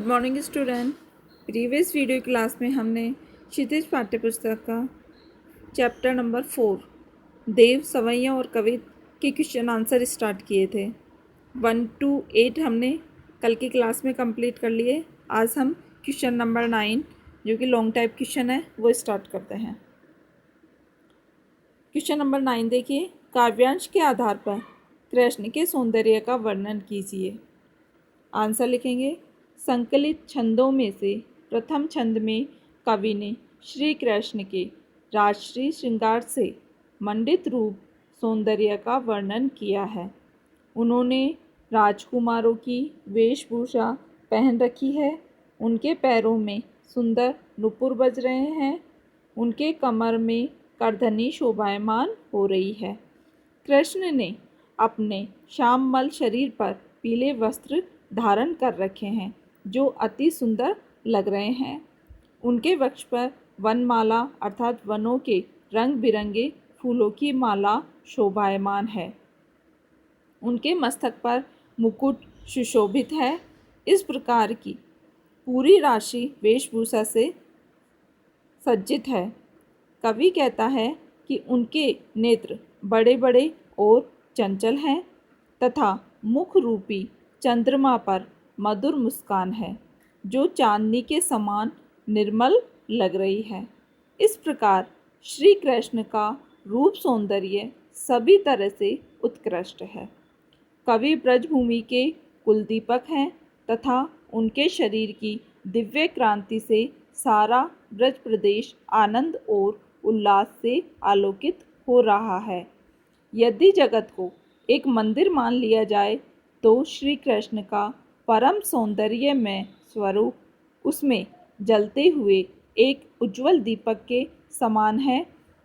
Good morning student. Previous video class में हमने क्षितिज पाठ्यपुस्तक का चैप्टर नंबर 4 देव सवैया और कवि के क्वेश्चन आंसर स्टार्ट किए थे। 1 to 8 हमने कल की क्लास में कंप्लीट कर लिए। आज हम क्वेश्चन नंबर 9 जो कि लॉन्ग टाइप क्वेश्चन है वो स्टार्ट करते हैं। क्वेश्चन नंबर 9 देखिए, काव्यांश के आधार पर कृष्ण के सौंदर्य का वर्णन कीजिए। आंसर लिखेंगे, संकलित छंदों में से प्रथम छंद में कवि ने श्री कृष्ण के राजश्री श्रृंगार से मंडित रूप सौंदर्य का वर्णन किया है। उन्होंने राजकुमारों की वेशभूषा पहन रखी है, उनके पैरों में सुंदर नुपुर बज रहे हैं, उनके कमर में करधनी शोभायमान हो रही है। कृष्ण ने अपने श्यामल शरीर पर पीले वस्त्र धारण कर रखे हैं जो अति सुंदर लग रहे हैं। उनके वक्ष पर वनमाला अर्थात वनों के रंग बिरंगे फूलों की माला शोभायमान है। उनके मस्तक पर मुकुट सुशोभित है। इस प्रकार की पूरी राशि वेशभूषा से सज्जित है। कवि कहता है कि उनके नेत्र बड़े बड़े और चंचल हैं तथा मुख रूपी चंद्रमा पर मधुर मुस्कान है जो चांदनी के समान निर्मल लग रही है। इस प्रकार श्री कृष्ण का रूप सौंदर्य सभी तरह से उत्कृष्ट है। कवि ब्रजभूमि के कुलदीपक हैं तथा उनके शरीर की दिव्य क्रांति से सारा ब्रज प्रदेश आनंद और उल्लास से आलोकित हो रहा है। यदि जगत को एक मंदिर मान लिया जाए तो श्री कृष्ण का परम सौंदर्य में स्वरूप उसमें जलते हुए एक उज्ज्वल दीपक के समान है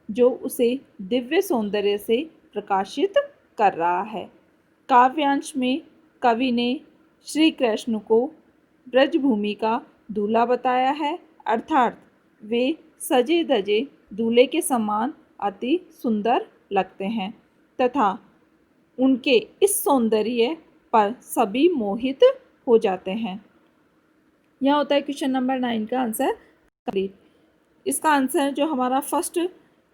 जो उसे दिव्य सौंदर्य से प्रकाशित कर रहा है। काव्यांश में कवि ने श्री कृष्ण को ब्रजभूमि का दूल्हा बताया है, अर्थात वे सजे धजे दूल्हे के समान अति सुंदर लगते हैं तथा उनके इस सौंदर्य पर सभी मोहित हो जाते हैं। यह होता है क्वेश्चन नंबर 9 का आंसर कंप्लीट। इसका आंसर जो हमारा फर्स्ट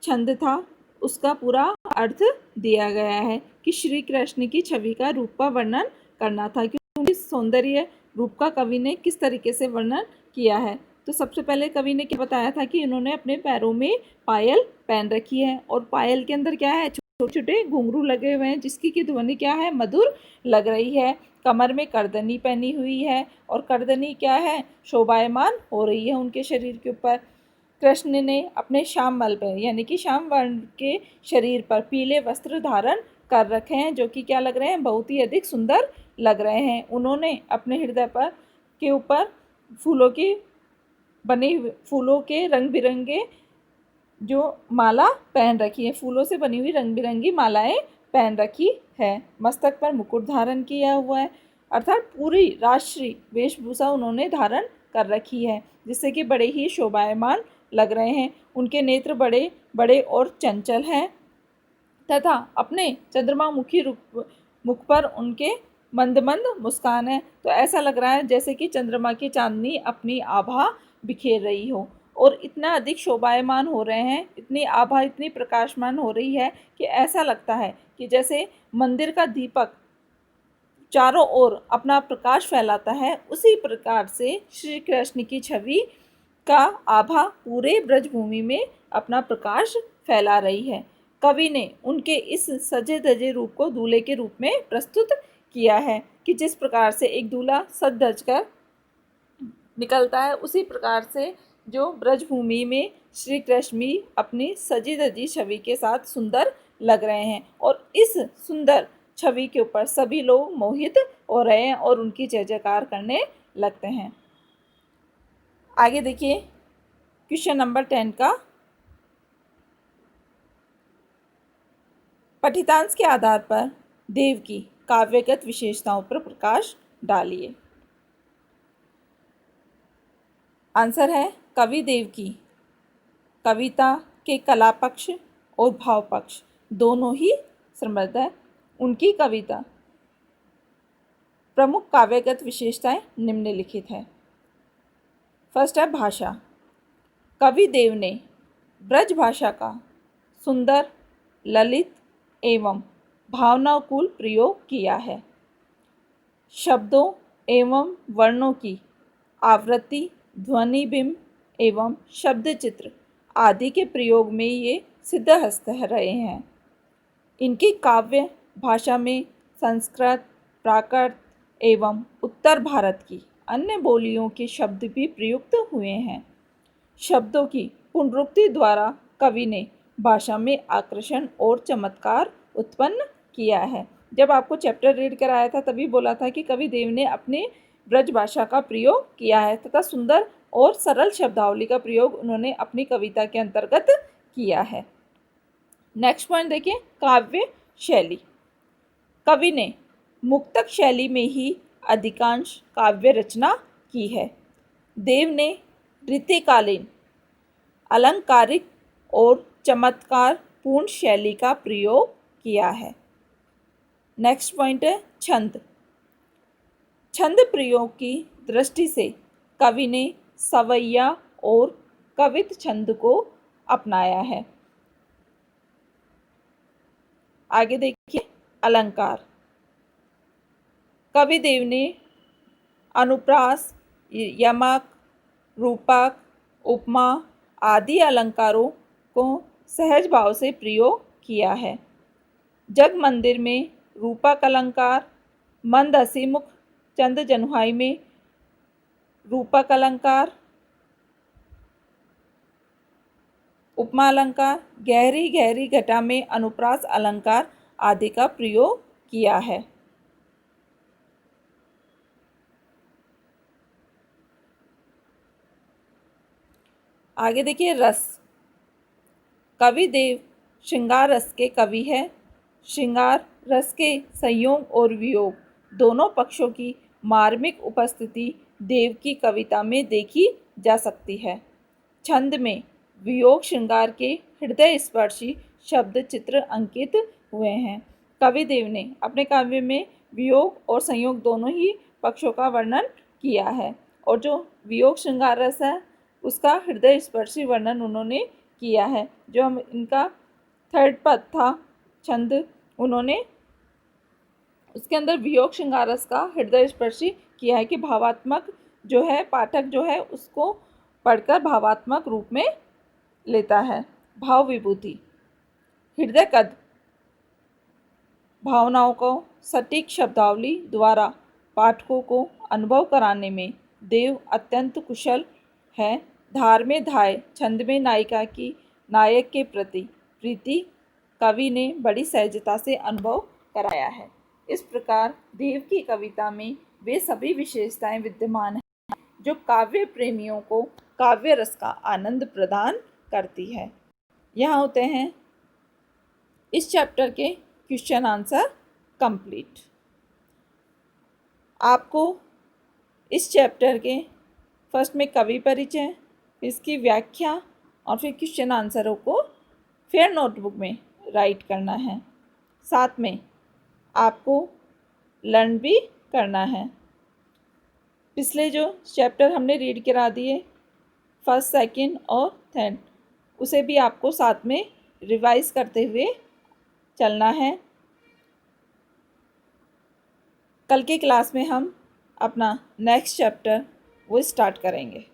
छंद था उसका पूरा अर्थ दिया गया है कि श्री कृष्ण की छवि का रूप का वर्णन करना था कि उनकी सौंदर्य रूप का कवि ने किस तरीके से वर्णन किया है। तो सबसे पहले कवि ने क्या बताया था कि इन्होंने अपने पैरों में पायल पहन रखी है और पायल के अंदर क्या है, छोटे छोटे घुंघरू लगे हुए हैं जिसकी की ध्वनि क्या है, मधुर लग रही है। कमर में करदनी पहनी हुई है और करदनी क्या है, शोभायमान हो रही है उनके शरीर के ऊपर। कृष्ण ने अपने श्यामल पर यानी कि श्याम वर्ण के शरीर पर पीले वस्त्र धारण कर रखे हैं जो कि क्या लग रहे हैं, बहुत ही अधिक सुंदर लग रहे हैं। उन्होंने अपने हृदय पर के ऊपर फूलों के रंग बिरंगे जो माला पहन रखी है, फूलों से बनी हुई रंग बिरंगी मालाएं पहन रखी है। मस्तक पर मुकुट धारण किया हुआ है, अर्थात पूरी राष्ट्रीय वेशभूषा उन्होंने धारण कर रखी है जिससे कि बड़े ही शोभायमान लग रहे हैं। उनके नेत्र बड़े बड़े और चंचल हैं तथा अपने चंद्रमा मुखी मुख पर उनके मंद मंद मुस्कान है। तो ऐसा लग रहा है जैसे कि चंद्रमा की चांदनी अपनी आभा बिखेर रही हो और इतना अधिक शोभायमान हो रहे हैं, इतनी आभा इतनी प्रकाशमान हो रही है कि ऐसा लगता है कि जैसे मंदिर का दीपक चारों ओर अपना प्रकाश फैलाता है, उसी प्रकार से श्री कृष्ण की छवि का आभा पूरे ब्रजभूमि में अपना प्रकाश फैला रही है। कवि ने उनके इस सजे धजे रूप को दूल्हे के रूप में प्रस्तुत किया है कि जिस प्रकार से एक दूल्हा सज धज कर निकलता है उसी प्रकार से जो ब्रजभूमि में श्री कृष्ण अपनी सजी धजी छवि के साथ सुंदर लग रहे हैं और इस सुंदर छवि के ऊपर सभी लोग मोहित हो रहे हैं और उनकी जय जयकार करने लगते हैं। आगे देखिए क्वेश्चन नंबर 10 का पठितांश के आधार पर देव की काव्यगत विशेषताओं पर प्रकाश डालिए। आंसर है, कवि देव की कविता के कला पक्ष और भाव पक्ष दोनों ही समृद्ध है। उनकी कविता प्रमुख काव्यगत विशेषताएं निम्नलिखित है। फर्स्ट है भाषा। कवि देव ने ब्रज भाषा का सुंदर, ललित एवं भावनाकुल प्रयोग किया है। शब्दों एवं वर्णों की आवृत्ति, ध्वनि बिंब एवं शब्द चित्र आदि के प्रयोग में ये सिद्धहस्त रहे हैं। इनकी काव्य भाषा में संस्कृत, प्राकृत एवं उत्तर भारत की अन्य बोलियों के शब्द भी प्रयुक्त हुए हैं। शब्दों की पुनरुक्ति द्वारा कवि ने भाषा में आकर्षण और चमत्कार उत्पन्न किया है। जब आपको चैप्टर रीड कराया था तभी बोला था कि कवि देव ने अपने ब्रज भाषा का प्रयोग किया है तथा सुंदर और सरल शब्दावली का प्रयोग उन्होंने अपनी कविता के अंतर्गत किया है। नेक्स्ट पॉइंट देखिए, काव्य शैली। कवि ने मुक्तक शैली में ही अधिकांश काव्य रचना की है। देव ने रीतिकालीन, अलंकारिक और चमत्कार पूर्ण शैली का प्रयोग किया है। नेक्स्ट पॉइंट है छंद। छंद प्रयोग की दृष्टि से कवि ने सवैया और कवित छंद को अपनाया है। आगे देखिए अलंकार। कवि देव ने अनुप्रास, यमक, रूपक, उपमा आदि अलंकारों को सहज भाव से प्रयोग किया है। जग मंदिर में रूपक अलंकार, मंद हसीमुख चंद जनुहाई में रूपक अलंकार, उपमा अलंकार, गहरी गहरी घटा में अनुप्रास अलंकार आदि का प्रयोग किया है। आगे देखिए रस। कवि देव श्रृंगार रस के कवि है। श्रृंगार रस के संयोग और वियोग दोनों पक्षों की मार्मिक उपस्थिति देव की कविता में देखी जा सकती है। छंद में वियोग श्रृंगार के हृदय स्पर्शी शब्द चित्र अंकित हुए हैं। कवि देव ने अपने काव्य में वियोग और संयोग दोनों ही पक्षों का वर्णन किया है और जो वियोग श्रृंगार रस है उसका हृदय स्पर्शी वर्णन उन्होंने किया है। जो हम इनका थर्ड पद था छंद, उन्होंने उसके अंदर वियोग श्रृंगार रस का हृदय स्पर्शी किया है कि भावात्मक जो है पाठक जो है उसको पढ़कर भावात्मक रूप में लेता है। भाव विभूति। हृदय कद भावनाओं को सटीक शब्दावली द्वारा पाठकों को अनुभव कराने में देव अत्यंत कुशल है। धार में धाय छंद में नायिका की नायक के प्रति प्रीति कवि ने बड़ी सहजता से अनुभव कराया है। इस प्रकार देव की कविता में वे सभी विशेषताएं विद्यमान हैं जो काव्य प्रेमियों को काव्य रस का आनंद प्रदान करती है। यहाँ होते हैं इस चैप्टर के क्वेश्चन आंसर कंप्लीट। आपको इस चैप्टर के फर्स्ट में कवि परिचय, इसकी व्याख्या और फिर क्वेश्चन आंसरों को फेयर नोटबुक में राइट करना है। साथ में आपको लर्न भी करना है। पिछले जो चैप्टर हमने रीड करा दिए फर्स्ट, सेकंड और थर्ड, उसे भी आपको साथ में रिवाइज करते हुए चलना है। कल की क्लास में हम अपना नेक्स्ट चैप्टर वो स्टार्ट करेंगे।